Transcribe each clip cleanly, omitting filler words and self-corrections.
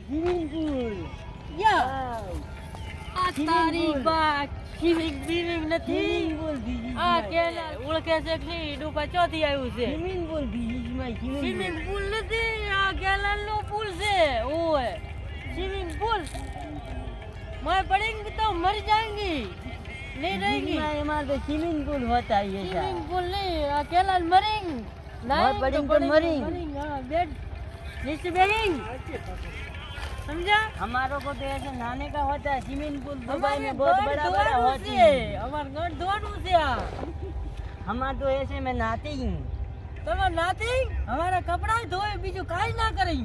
Swimming pool या આ Swimming તારી pool. બા સ્વિમિંગ નથી स्विमिंग पूल this is આ my કેનાલ ઓળખે છે કે નહીં ડૂબા ચોથી આવ્યું છે swimming pool this is my swimming swimming pool નથી આ કેનાલ નો પુલ છે ઓય स्विमिंग पुल मैं पढ़ेंगी तो मर जाएंगी नहीं रहेंगी पूल हमारे तो स्विमिंग पूल होता है ये स्विमिंग पूल नहीं आ केनाल मरेंगे मैं पढ़ेंगे तो मरेंगे। हाँ बेड नीचे बैठेंगे समझा हमारों को तो ऐसे नहाने का होता है स्विमिंग पूल दुबई हमारे में बहुत घर बड़ा बड़ा धोવાનું होती છે है અમાર ઘર ધોવાનું છે આ हमारे तो ऐसे में नहाते ही તમે નાતી અમારા કપડા ધોય બીજું કાઈ ના કરી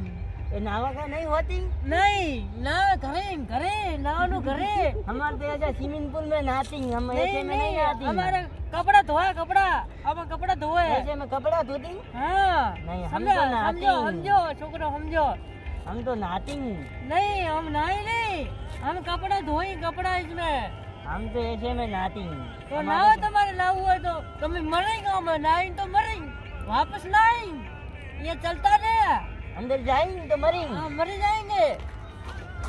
ये नहावा का नहीं होती નહીં ના ઘરે ઘરે નાવાનું ઘરે हमारे तो ऐसे स्विमिंग पूल में नहाती हम ऐसे में नहीं नहाती અમારા કપડા ધોયા કપડા આમાં કપડા ધોય ऐसे में कपड़ा धोती હા नहीं, हम સમજો तो नहाते સમજો हैं। સમજો છોકરો સમજો हम तो नहाती नहीं हम नहाए नहीं हम कपड़ा धोई कपड़ा इसमें हम तो ऐसे में नहाती तो ना हो तुम्हारे ना हुआ तो तुम्हें मरेंगे हम नाइन तो मरेंगे वापस नाइन ये चलता रहे अंदर जाएंगे तो मरेंगे हाँ मर जाएंगे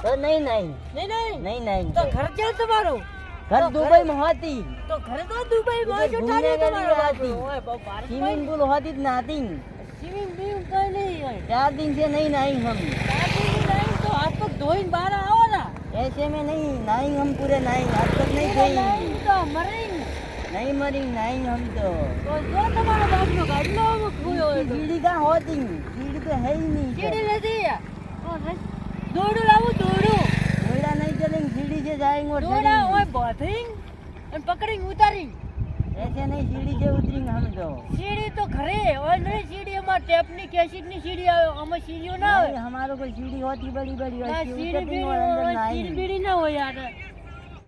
तो नहीं नहीं नहीं नहीं नहीं नहीं तो घर क्या तुम्हारो घर तो दुबई में होती तो घर तो दुबई में इधर जो घूमने ठाने के लिए तुम्हारो आती। ओए बाप भारत स्विमिंग पूल होती तो नहाती स्विमिंग पूल कोई नहीं है 4 दिन से नहीं नहाई हम नहीं तो आज तक धोई बाहर आओ ना ऐसे में नहीं नहाएंगे हम पूरे नहाएंगे आज तक नहीं नहीं गई तो मरेंगे नहीं मरेंगे नहाएंगे हम तो तो जो तुम्हारा बाप नो गाड़लो खोयो है तो सीढ़ी का होती सीढ़ी तो है ही नहीं सीढ़ी નથી દોડું લાવું દોડું घोड़ा नहीं चलेंगे सीढ़ी से जाएंगे और દોડા चलेंगे। ઓય બાથિંગ અને પકડીને ઉતારી ऐसे नहीं सीढ़ी से उतरेंगे हम तो સીડી તો ઘરે ઓય નહીં સીડી અમાર ટેપની કેસેટની સીડી આવે અમે સીડીઓ ના આવે नहीं, हमारे को सीढ़ी होती बड़ी बड़ी ના ऐसी સીડી उतरेंगे બીડી और अंदर સીડી नहाएंगे બીડી ના હોય યાર